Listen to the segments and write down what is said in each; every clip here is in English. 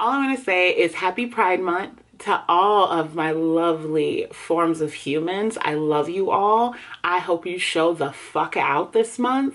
All I'm going to say is happy Pride Month to all of my lovely forms of humans. I love you all. I hope you show the fuck out this month,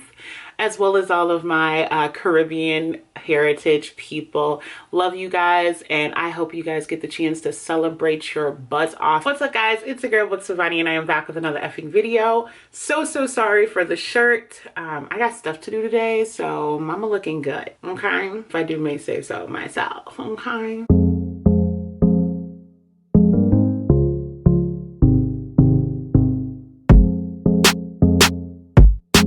as well as all of my Caribbean heritage people. Love you guys, and I hope you guys get the chance to celebrate your butts off. What's up, guys? It's your girl, BooksWithBonnie, and I am back with another effing video. So sorry for the shirt. I got stuff to do today, so mama looking good, okay? If I do may say so myself, okay?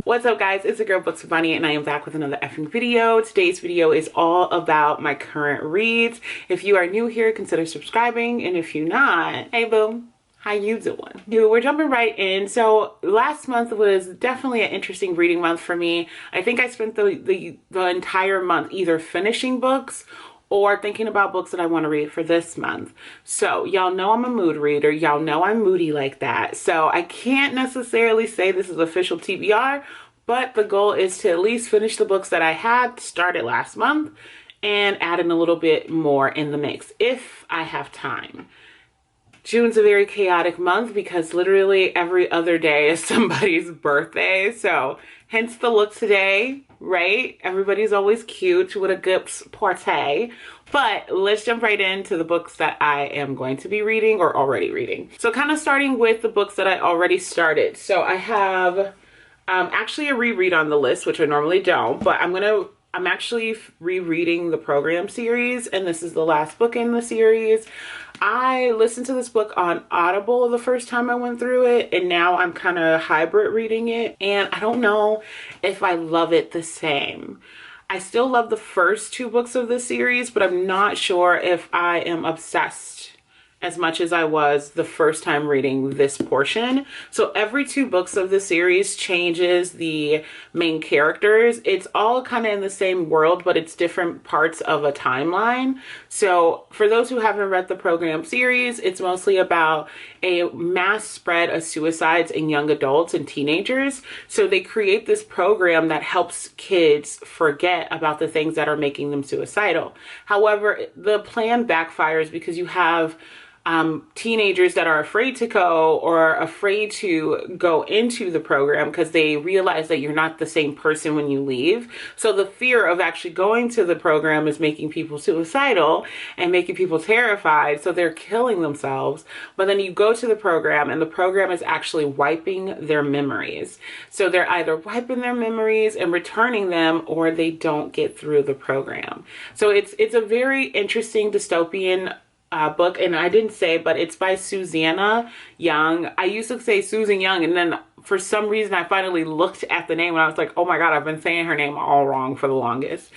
What's up, guys? It's your girl BooksWithBonnie, and I am back with another effing video. Today's video is all about my current reads. If you are new here, consider subscribing, and if you're not, hey boo, how you doing? We're jumping right in. So last month was definitely an interesting reading month for me. I think I spent the entire month either finishing books or thinking about books that I want to read for this month. So y'all know I'm a mood reader. Y'all know I'm moody like that. So I can't necessarily say this is official TBR, but the goal is to at least finish the books that I had started last month and add in a little bit more in the mix if I have time. June's a very chaotic month because literally every other day is somebody's birthday. So hence the look today, right? Everybody's always cute with a good party. But let's jump right into the books that I am going to be reading or already reading. So kind of starting with the books that I already started. So I have actually a reread on the list, which I normally don't, but I'm actually rereading the program series, and this is the last book in the series. I listened to this book on Audible the first time I went through it, and now I'm kind of hybrid reading it, and I don't know if I love it the same. I still love the first two books of the series, but I'm not sure if I am obsessed as much as I was the first time reading this portion. So every two books of the series changes the main characters. It's all kind of in the same world, but it's different parts of a timeline. So for those who haven't read the program series, it's mostly about a mass spread of suicides in young adults and teenagers. So they create this program that helps kids forget about the things that are making them suicidal. However, the plan backfires because you have teenagers that are afraid to go or afraid to go into the program because they realize that you're not the same person when you leave. So the fear of actually going to the program is making people suicidal and making people terrified. So they're killing themselves. But then you go to the program and the program is actually wiping their memories. So they're either wiping their memories and returning them, or they don't get through the program. So it's a very interesting dystopian book, and I didn't say, but it's by Susanna Young. I used to say Susan Young, and then for some reason I finally looked at the name and I was like, oh my god, I've been saying her name all wrong for the longest.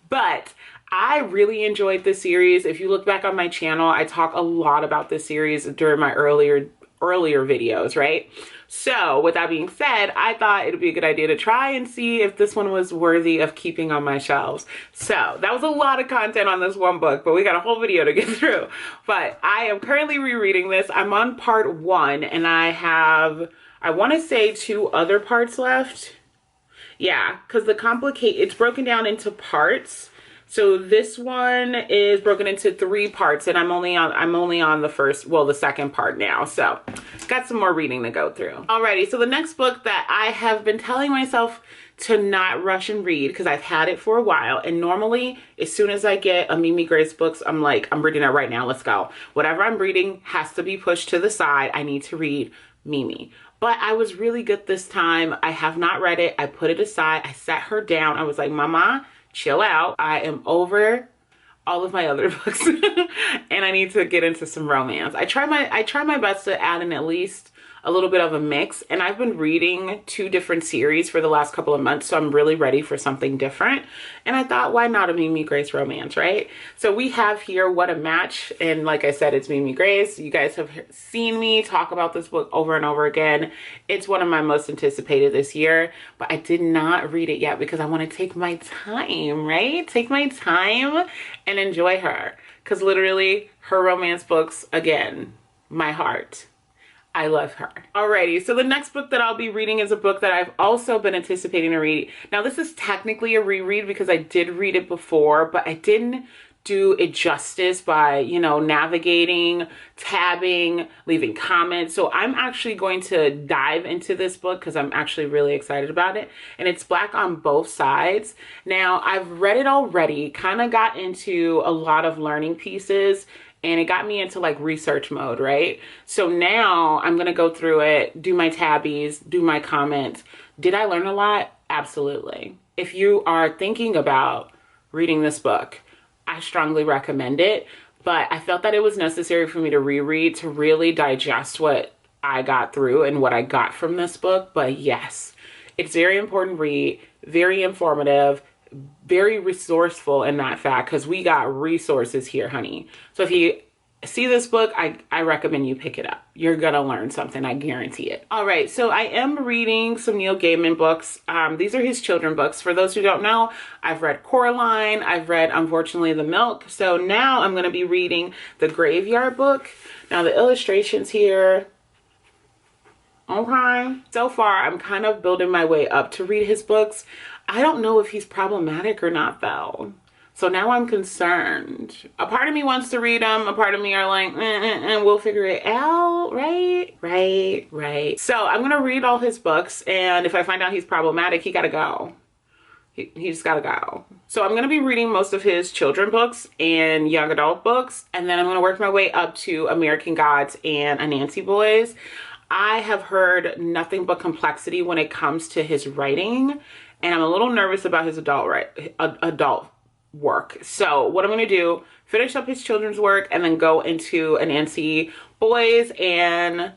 But I really enjoyed this series. If you look back on my channel, I talk a lot about this series during my earlier videos, right? So with that being said, I thought it would be a good idea to try and see if this one was worthy of keeping on my shelves. So that was a lot of content on this one book, but we got a whole video to get through. But I am currently rereading this. I'm on part 1, and I have, I want to say 2 other parts left. Yeah, because it's broken down into parts. So this one is broken into 3 parts, and I'm only on the second part now. So got some more reading to go through. Alrighty, so the next book that I have been telling myself to not rush and read because I've had it for a while, and normally as soon as I get a Mimi Grace books, I'm like, I'm reading it right now, let's go. Whatever I'm reading has to be pushed to the side. I need to read Mimi. But I was really good this time. I have not read it. I put it aside. I sat her down. I was like, Mama, chill out. I am over all of my other books and I need to get into some romance. I try my best to add in at least a little bit of a mix, and I've been reading 2 different series for the last couple of months, so I'm really ready for something different. And I thought, why not a Mimi Grace romance, right? So we have here What a Match, and like I said, it's Mimi Grace. You guys have seen me talk about this book over and over again. It's one of my most anticipated this year, but I did not read it yet because I want to take my time, right? Take my time and enjoy her, because literally her romance books, again, my heart. I love her. Alrighty, so the next book that I'll be reading is a book that I've also been anticipating to read. Now, this is technically a reread because I did read it before, but I didn't do it justice by, you know, navigating, tabbing, leaving comments. So I'm actually going to dive into this book because I'm actually really excited about it. And it's Black on Both Sides. Now, I've read it already, kind of got into a lot of learning pieces, and it got me into like research mode, right? So now I'm gonna go through it, do my tabbies, do my comments. Did I learn a lot? Absolutely. If you are thinking about reading this book, I strongly recommend it, but I felt that it was necessary for me to reread to really digest what I got through and what I got from this book. But yes, it's very important read, very informative, very resourceful in that fact, because we got resources here, honey. So if you see this book, I recommend you pick it up. You're gonna learn something, I guarantee it. All right, so I am reading some Neil Gaiman books. These are his children books. For those who don't know, I've read Coraline, I've read Unfortunately the Milk. So now I'm gonna be reading the Graveyard book. Now the illustrations here, okay. So far, I'm kind of building my way up to read his books. I don't know if he's problematic or not though. So now I'm concerned. A part of me wants to read them. A part of me are like, we'll figure it out, right? Right. So I'm gonna read all his books, and if I find out he's problematic, he gotta go. He just gotta go. So I'm gonna be reading most of his children books and young adult books, and then I'm gonna work my way up to American Gods and Anansi Boys. I have heard nothing but complexity when it comes to his writing, and I'm a little nervous about his adult work. So what I'm going to do, finish up his children's work and then go into Anansi Boys and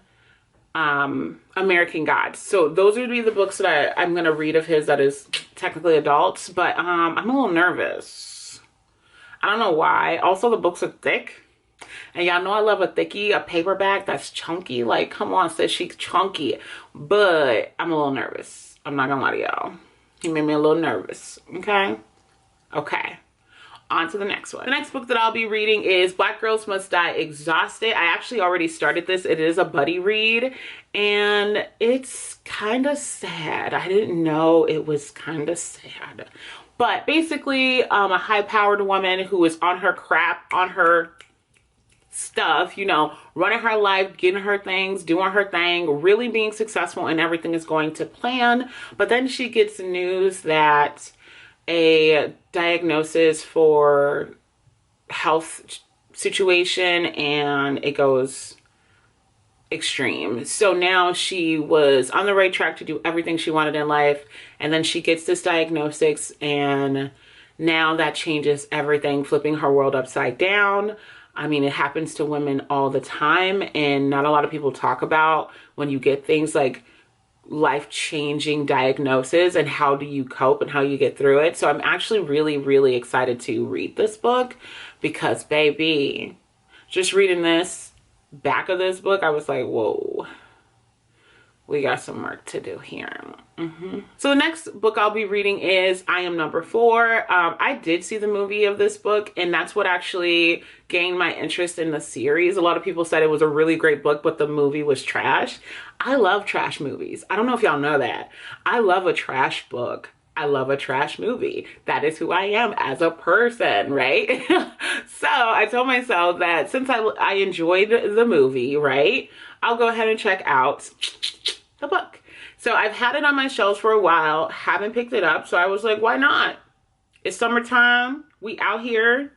American Gods. So those would be the books that I'm going to read of his that is technically adults, but I'm a little nervous. I don't know why. Also, the books are thick. And y'all know I love a thickie, a paperback that's chunky. Like, come on, sis, she's chunky. But I'm a little nervous. I'm not going to lie to y'all. He made me a little nervous. Okay? Okay. On to the next one. The next book that I'll be reading is Black Girls Must Die Exhausted. I actually already started this. It is a buddy read, and it's kind of sad. I didn't know it was kind of sad. But basically, a high-powered woman who is on her crap, on her stuff, you know, running her life, getting her things, doing her thing, really being successful, and everything is going to plan. But then she gets news that a diagnosis for health situation, and it goes extreme. So now she was on the right track to do everything she wanted in life, and then she gets this diagnosis, and now that changes everything, flipping her world upside down. I mean, it happens to women all the time, and not a lot of people talk about when you get things like life-changing diagnosis and how do you cope and how you get through it. So I'm actually really excited to read this book because, baby, just reading this back of this book, I was like, whoa, we got some work to do here. So the next book I'll be reading is I Am Number 4. I did see the movie of this book, and that's what actually gained my interest in the series. A lot of people said it was a really great book, but the movie was trash. I love trash movies. I don't know if y'all know that. I love a trash book. I love a trash movie. That is who I am as a person, right? So I told myself that since I enjoyed the movie, right, I'll go ahead and check out the book. So I've had it on my shelves for a while, haven't picked it up. So I was like, why not? It's summertime. We out here.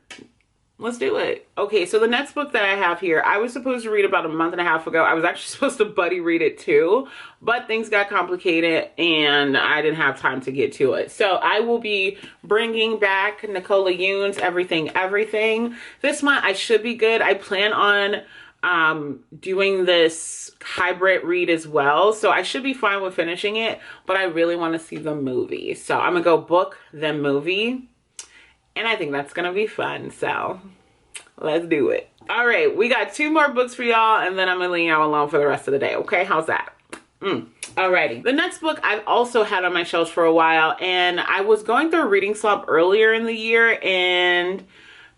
Let's do it. Okay, so the next book that I have here, I was supposed to read about a month and a half ago. I was actually supposed to buddy read it too, but things got complicated and I didn't have time to get to it. So I will be bringing back Nicola Yoon's Everything. This month I should be good. I plan on doing this hybrid read as well, so I should be fine with finishing it, but I really want to see the movie. So I'm gonna go book the movie, and I think that's gonna be fun, so let's do it. All right, we got 2 more books for y'all, and then I'm gonna leave y'all alone for the rest of the day, okay? How's that? Alrighty. The next book I've also had on my shelves for a while, and I was going through a reading slump earlier in the year, and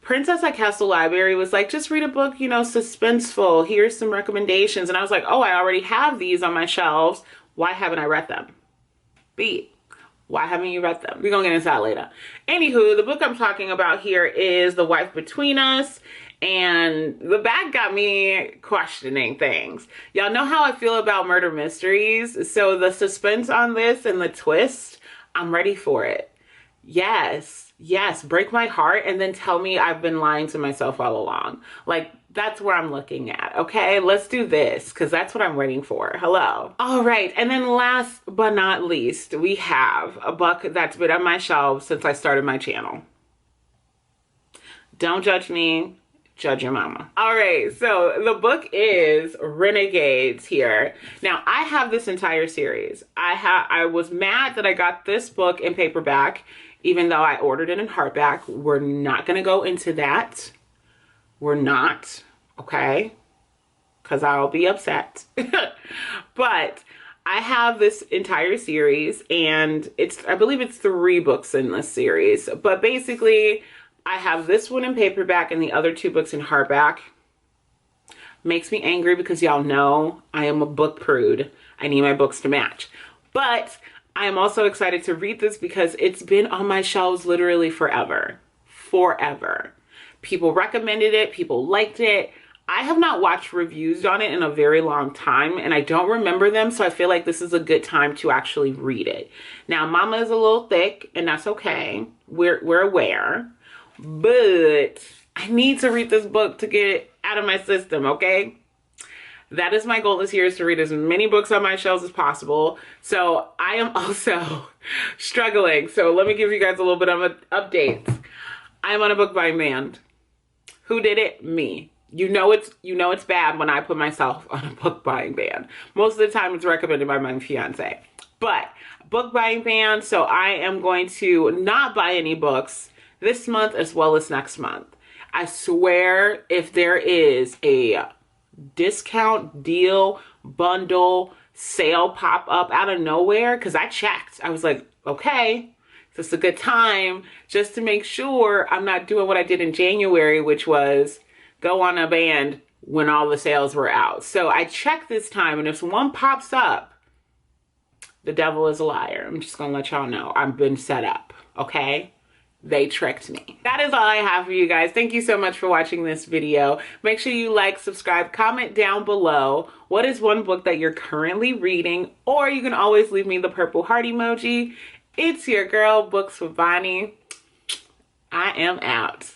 Princess at Castle Library was like, just read a book, you know, suspenseful. Here's some recommendations. And I was like, oh, I already have these on my shelves. Why haven't I read them? B, Why haven't you read them? We're gonna get into that later. Anywho, the book I'm talking about here is The Wife Between Us. And the back got me questioning things. Y'all know how I feel about murder mysteries. So the suspense on this and the twist, I'm ready for it. Yes, break my heart and then tell me I've been lying to myself all along. Like, that's where I'm looking at, okay? Let's do this, because that's what I'm waiting for. Hello. All right, and then last but not least, we have a book that's been on my shelves since I started my channel. Don't judge me. Judge your mama. All right, so the book is Renegades here. Now, I have this entire series. I was mad that I got this book in paperback, even though I ordered it in hardback. We're not gonna go into that. We're not, okay? Because I'll be upset. But I have this entire series, and I believe it's 3 books in this series. But basically, I have this one in paperback and the other 2 books in hardback. Makes me angry because y'all know I am a book prude. I need my books to match. But I am also excited to read this because it's been on my shelves literally forever. Forever. People recommended it. People liked it. I have not watched reviews on it in a very long time, and I don't remember them, so I feel like this is a good time to actually read it. Now, mama is a little thick, and that's okay. We're aware. But I need to read this book to get it out of my system, okay? That is my goal this year, is to read as many books on my shelves as possible. So I am also struggling. So let me give you guys a little bit of an update. I'm on a book buying ban. Who did it? Me. You know it's bad when I put myself on a book buying ban. Most of the time it's recommended by my fiance. But book buying ban, so I am going to not buy any books this month as well as next month. I swear, if there is a discount, deal, bundle, sale pop up out of nowhere, because I checked. I was like, okay, this is a good time just to make sure I'm not doing what I did in January, which was go on a ban when all the sales were out. So I checked this time, and if one pops up, the devil is a liar. I'm just gonna let y'all know I've been set up, okay? They tricked me. That is all I have for you guys. Thank you so much for watching this video. Make sure you like, subscribe, comment down below. What is one book that you're currently reading? Or you can always leave me the purple heart emoji. It's your girl, Books with Bonnie. I am out.